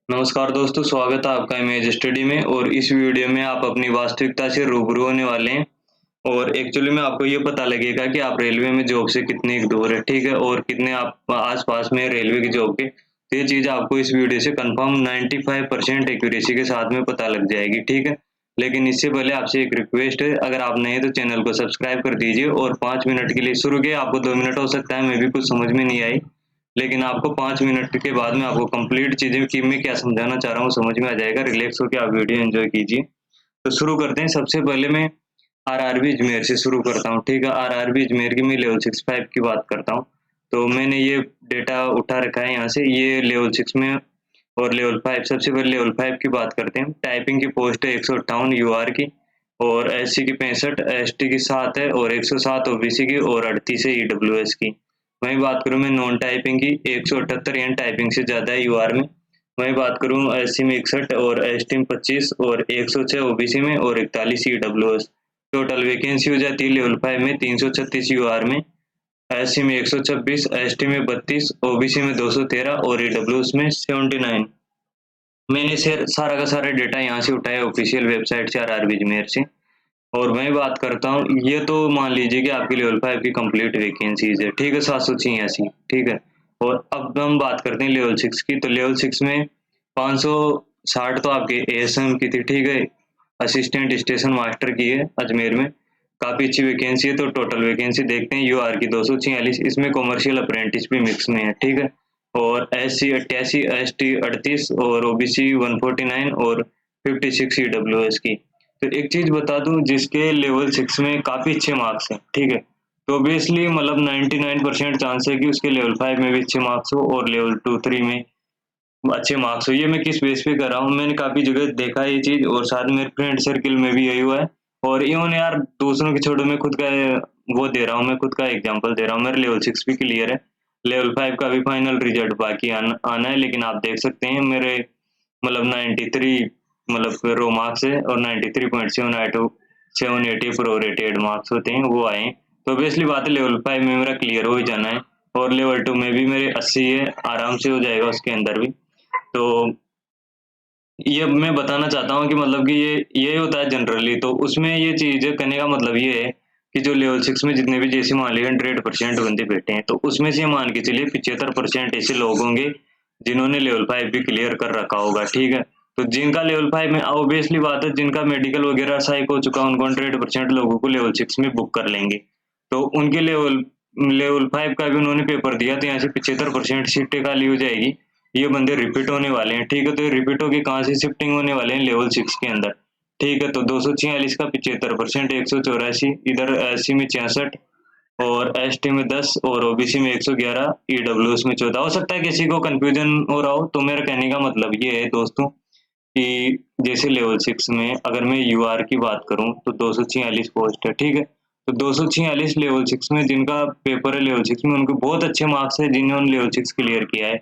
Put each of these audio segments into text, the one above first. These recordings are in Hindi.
नमस्कार दोस्तों, स्वागत है आपका इमेज स्टडी में। और इस वीडियो में आप अपनी वास्तविकता से रूबरू होने वाले हैं। और एक्चुअली में आपको ये पता लगेगा कि आप रेलवे में जॉब से कितनी दूर है, ठीक है, और कितने आप आस-पास में रेलवे की जॉब के। तो ये चीज़ आपको इस वीडियो से कंफर्म 95% एक्यूरेसी के साथ में पता लग जाएगी, ठीक है। लेकिन इससे पहले आपसे एक रिक्वेस्ट है, अगर आप नए हैं तो चैनल को सब्सक्राइब कर दीजिए। और 5 मिनट के लिए शुरू किया, आपको 2 मिनट हो सकता है, मैं भी कुछ समझ में नहीं आई। लेकिन आपको 5 मिनट के बाद में आपको कंप्लीट चीज़ें कि मैं क्या समझाना चाह रहा हूँ समझ में आ जाएगा। रिलैक्स होके आप वीडियो एन्जॉय कीजिए। तो शुरू करते हैं। सबसे पहले मैं आरआरबी अजमेर से शुरू करता हूँ, ठीक है। आरआरबी अजमेर की मैं लेवल 6-5 की बात करता हूँ। तो मैंने ये डेटा उठा रखा है यहाँ से, ये लेवल 6 में और लेवल 5। सबसे पहले लेवल 5 की बात करते हैं। टाइपिंग की पोस्ट है 158 यूआर की, और एससी की 65, एसटी की 7 है, और 107 ओबीसी की, और 38 है ईडब्ल्यूएस की। वहीं बात करूँ मैं नॉन टाइपिंग की, 178 यानी टाइपिंग से ज़्यादा है यूआर में। वहीं बात करूँ एससी में 61 और एसटी में 25 और 106 ओबीसी में और 41 ईडब्ल्यूएस। टोटल वैकेंसी हो जाती है लेवल 5 में 336 यूआर में, एससी में 126, एसटी में 32, ओबीसी में 213 और ईडब्ल्यूएस में 79। मैंने सारा का सारा डेटा यहाँ से उठाया ऑफिशियल वेबसाइट से, आरआरबी अजमेर से। और मैं बात करता हूँ, ये तो मान लीजिए कि आपकी लेवल 5 की कंप्लीट वैकेंसीज है, ठीक है, 786, ठीक है। और अब हम बात करते हैं लेवल 6 की। तो लेवल 6 में 560 तो आपके एएसएम की थी, ठीक है, असिस्टेंट स्टेशन मास्टर की है अजमेर में। काफ़ी अच्छी वैकेंसी है। तो टोटल वैकेंसी देखते हैं, यूआर की 246, इसमें कॉमर्शियल अप्रेंटिस भी मिक्स में है, ठीक है। और एससी 88, एसटी 38 और ओबीसी 149 और 56 ईडब्ल्यूएस की। तो एक चीज़ बता दूँ, जिसके लेवल 6 में काफ़ी अच्छे मार्क्स हैं, ठीक है, तो ऑब्वियसली मतलब 99% चांस है कि उसके लेवल 5 में भी अच्छे मार्क्स हो और लेवल 2-3 में अच्छे मार्क्स हो। ये मैं किस बेस पे कर रहा हूँ, मैंने काफ़ी जगह देखा है ये चीज़, और साथ में मेरे फ्रेंड सर्किल में भी यही हुआ है। और इवन यार दूसरों की छोड़ो, मैं खुद का वो दे रहा हूँ, मैं खुद का एग्ज़ाम्पल दे रहा हूँ। मेरा लेवल 6 भी क्लियर है, लेवल 5 का भी फाइनल रिज़ल्ट बाकी आना है। लेकिन आप देख सकते हैं मेरे मतलब 93 मतलब रो मार्क्स है, और 93.782 780 प्रोरेटेड मार्क्स होते हैं, वो आए हैं। तो ऑब्वियसली बात है, लेवल 5 में मेरा क्लियर हो ही जाना है। और लेवल 2 में भी मेरे 80 है, आराम से हो जाएगा उसके अंदर भी। तो ये मैं बताना चाहता हूँ कि मतलब कि ये होता है जनरली। तो उसमें ये चीज़ करने का मतलब ये है कि जो लेवल 6 में जितने भी, जैसे मान लीजिए 100% बंदे बैठे हैं, तो उसमें से मान के चलिए 75% ऐसे लोग होंगे जिन्होंने लेवल 5 भी क्लियर कर रखा होगा, ठीक है। तो जिनका लेवल 5 में ऑब्वियसली बात है, जिनका मेडिकल वगैरह सही हो चुका है, उनको 100% लोगों को लेवल 6 में बुक कर लेंगे। तो उनके लेवल लेवल 5 का भी उन्होंने पेपर दिया, तो यहाँ से 75% सीटें खाली हो जाएगी। ये बंदे रिपीट होने वाले हैं, ठीक है। तो ये रिपीट होके कहाँ से शिफ्टिंग होने वाले हैं, लेवल 6 के अंदर, ठीक है। तो 246 का 75%, 184, इधर एससी में 66 और एसटी में 10 और ओबीसी में 111, ईडब्ल्यूएस में 14। हो सकता है किसी को कंफ्यूजन हो रहा हो। तो मेरा कहने का मतलब ये है दोस्तों कि जैसे लेवल 6 में अगर मैं यूआर की बात करूँ तो 246 पोस्ट है, ठीक है। तो 246 लेवल 6 में जिनका पेपर है लेवल 6 में, उनके बहुत अच्छे मार्क्स है जिन्होंने लेवल 6 क्लियर किया है।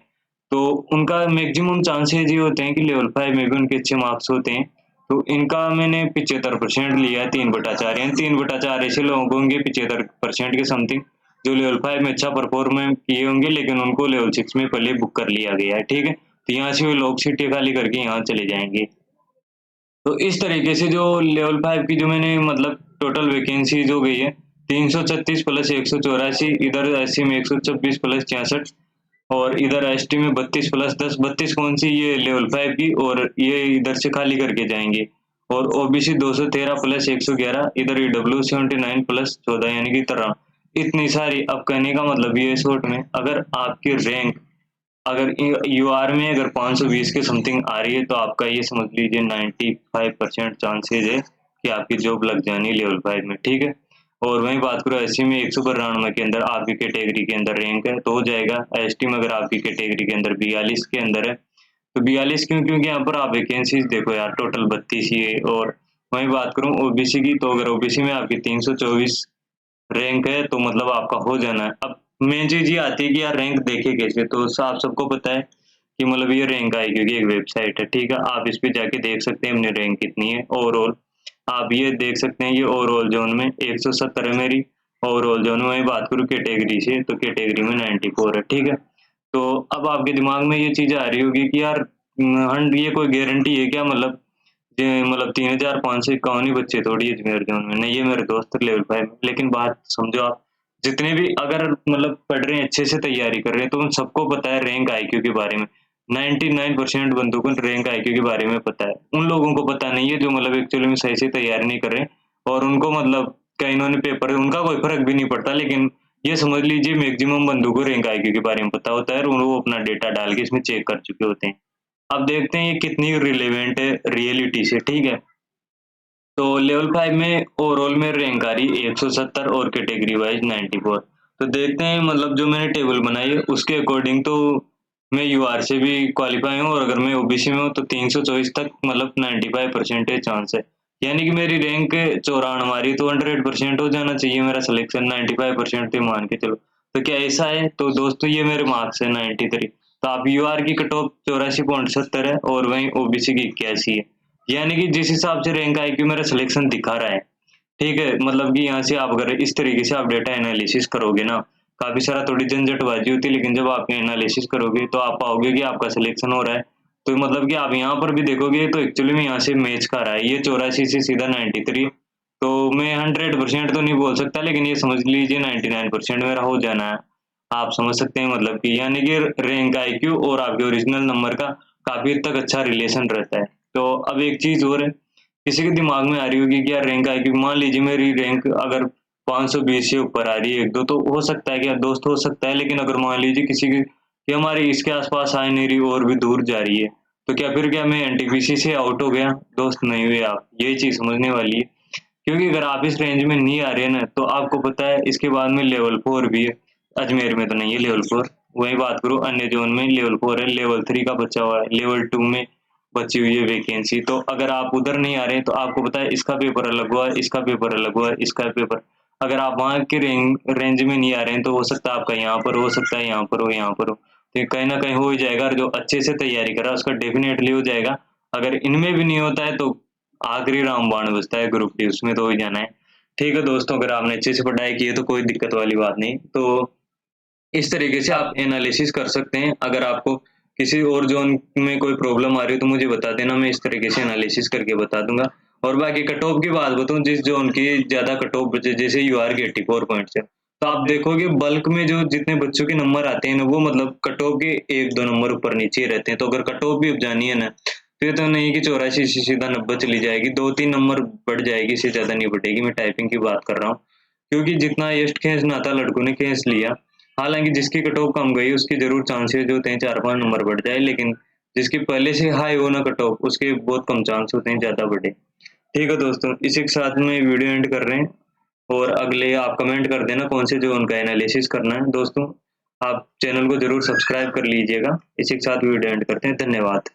तो उनका मैक्सिमम चांसेस ये होते हैं कि लेवल 5 में भी उनके अच्छे मार्क्स होते हैं। तो इनका मैंने 75% लिया है, 3/4 यानी 3/4 ऐसे लोग होंगे 75% के समथिंग, जो लेवल 5 में अच्छा परफॉर्मेंस किए होंगे, लेकिन उनको लेवल 6 में पहले बुक कर लिया गया है, ठीक है। तो यहाँ से वो लोग सीटें खाली करके यहाँ चले जाएँगे। तो इस तरीके से जो लेवल 5 की जो मैंने मतलब टोटल वैकेंसीज़ हो गई है, 336 प्लस 184, इधर एससी में 126 प्लस 66 और इधर एसटी में 32 प्लस 10, 32 कौन-सी, ये लेवल 5 की, और ये इधर से खाली करके जाएँगे। और ओबीसी 213 प्लस 111, इधर ईडब्ल्यू 79 प्लस 14 यानी कि 13। इतनी सारी। अब कहने का मतलब ये है शॉर्ट में, अगर आपकी रैंक अगर यूआर में अगर 520 के समथिंग आ रही है, तो आपका ये समझ लीजिए 95% चांसेस है कि आपकी जॉब लग जानी लेवल 5 में, ठीक है। और वहीं बात करो एससी में 192 के अंदर आपकी कैटेगरी के अंदर रैंक है तो हो जाएगा। एसटी में अगर आपकी कैटेगरी के अंदर 42 के अंदर है, तो 42 क्यों, क्योंकि यहाँ पर आप वैकेंसीज देखो यार, टोटल 32 ही है। और वहीं बात करूँ ओबीसी की, तो अगर ओबीसी में आपकी 324 रैंक है, तो मतलब आपका हो जाना है। अब मेन चीज़ ये आती है कि यार रैंक देखे कैसे? तो आप सबको पता है कि मतलब ये रैंक आई क्योंकि एक वेबसाइट है, ठीक है? आप इस पे जाके देख सकते हैं अपनी रैंक कितनी है ओवरऑल। आप ये देख सकते हैं, ये ओवरऑल ज़ोन में 170 है मेरी। ओवरऑल ज़ोन में बात करूँ कैटेगरी से, तो कैटेगरी में 94 है, ठीक है? तो अब आपके दिमाग में ये चीज़ आ रही होगी कि यार ये कोई गारंटी है क्या? मतलब 3551 ही बच्चे थोड़ी है अजमेर जोन में, नहीं ये मेरे दोस्त लेवल 5 में। लेकिन बात समझो आप, जितने भी अगर मतलब पढ़ रहे हैं, अच्छे से तैयारी कर रहे हैं, तो उन सबको पता है रैंक आईक्यू के बारे में। 99% बंदों को रैंक आईक्यू के बारे में पता है। उन लोगों को पता नहीं है जो मतलब एक्चुअली में सही से तैयारी नहीं कर रहे, और उनको मतलब कहीं इन्होंने पेपर, उनका कोई फर्क भी नहीं पड़ता। लेकिन ये समझ लीजिए मैक्सिमम बंदों को रैंक आईक्यू के बारे में पता होता है, और वो अपना डेटा डाल के इसमें चेक कर चुके होते हैं। अब देखते हैं ये कितनी रिलेवेंट है रियलिटी से, ठीक है। तो लेवल 5 में ओवरऑल में रैंक आ रही 170 और कैटेगरी वाइज 94। तो देखते हैं, मतलब जो मैंने टेबल बनाई है उसके अकॉर्डिंग तो मैं यूआर से भी क्वालिफाई हूँ, और अगर मैं ओबीसी में हूँ तो 324 तक मतलब 95% चांस है। यानी कि मेरी रैंक 94 हमारी, तो 100% हो जाना चाहिए मेरा सिलेक्शन। 95% तो मान के चलो। तो क्या ऐसा है? तो दोस्तों ये मेरे मार्क्स है 93। तो आप यूआर की कट ऑफ 84.70 है, और वहीं ओबीसी की 81 है। यानी कि जिस हिसाब से रैंक आईक्यू मेरा सिलेक्शन दिखा रहा है, ठीक है, मतलब कि यहाँ से आप अगर इस तरीके से आप डेटा एनालिसिस करोगे ना, काफी सारा थोड़ी झंझटबाजी होती है, लेकिन जब आप एनालिसिस करोगे तो आप पाओगे कि आपका सिलेक्शन हो रहा है। तो मतलब कि आप यहाँ पर भी देखोगे तो एक्चुअली में यहाँ से मैच कर रहा है, ये 84 से सीधा 93। तो मैं 100% तो नहीं बोल सकता, लेकिन ये समझ लीजिए 99% मेरा हो जाना है। आप समझ सकते हैं, मतलब कि यानी कि रैंक आईक्यू और आपके ओरिजिनल नंबर का काफी हद तक अच्छा रिलेशन रहता है। तो अब एक चीज और है, किसी के दिमाग में आ रही होगी कि यार रैंक आएगी, मान लीजिए मेरी रैंक अगर 520 से ऊपर आ रही है, एक दो तो हो सकता है, क्या दोस्त हो सकता है। लेकिन अगर मान लीजिए किसी की कि हमारी इसके आसपास आ नहीं रही और भी दूर जा रही है, तो क्या फिर क्या मैं एनटीपीसी से आउट हो गया? दोस्त नहीं हुए आप, यही चीज समझने वाली है। क्योंकि अगर आप इस रेंज में नहीं आ रहे हैं ना, तो आपको पता है इसके बाद में लेवल 4 भी है। अजमेर में तो नहीं है लेवल 4। वही बात करूँ अन्य जोन में लेवल 4 है, लेवल 3 का बचा हुआ है, लेवल 2 में बची हुई है वैकेंसी। तो अगर आप उधर नहीं आ रहे हैं, तो आपको पता है इसका पेपर अलग हुआ है, इसका पेपर अलग हुआ है, इसका पेपर, अगर आप वहाँ के रेंज में नहीं आ रहे हैं, तो हो सकता है आपका यहाँ पर हो सकता है, यहाँ पर हो, यहाँ पर हो, तो कहीं ना कहीं हो ही जाएगा। और जो अच्छे से तैयारी करा उसका डेफिनेटली हो जाएगा। अगर इनमें भी नहीं होता है तो आखिरी रामबाण बचता है ग्रुप डी, उसमें तो हो ही जाना है। ठीक है दोस्तों, अगर आपने अच्छे से पढ़ाई की है तो कोई दिक्कत वाली बात नहीं। तो इस तरीके से आप एनालिसिस कर सकते हैं। अगर आपको किसी और जोन में कोई प्रॉब्लम आ रही हो तो मुझे बता देना, मैं इस तरीके से एनालिसिस करके बता दूंगा। और बाकी कट ऑफ की बात बताऊं, जिस जोन की ज्यादा कट ऑफ बचे, जैसे यूआर की 84 पॉइंट है, तो आप देखोगे बल्क में जो जितने बच्चों के नंबर आते हैं ना, वो मतलब कट ऑफ के 1-2 नंबर ऊपर नीचे रहते हैं। तो अगर कट ऑफ भी उपजानी है ना, तो ये तो नहीं कि 84 से सीधा 90 चली जाएगी, 2-3 नंबर बढ़ जाएगी, इससे ज्यादा नहीं बढ़ेगी। मैं टाइपिंग की बात कर रहा हूँ, क्योंकि जितना यस्ट खींचना था लड़कों ने खींच लिया। हालांकि जिसकी कट ऑफ कम गई उसकी जरूर चांसेस होते हैं 4-5 नंबर बढ़ जाए, लेकिन जिसकी पहले से हाई हो ना कट ऑफ, उसके बहुत कम चांस होते हैं ज्यादा बढ़े। ठीक है दोस्तों, इसी के साथ में वीडियो एंड कर रहे हैं। और अगले आप कमेंट कर देना कौन से जो उनका एनालिसिस करना है। दोस्तों आप चैनल को जरूर सब्सक्राइब कर लीजिएगा। इसी के साथ वीडियो एंड करते हैं। धन्यवाद।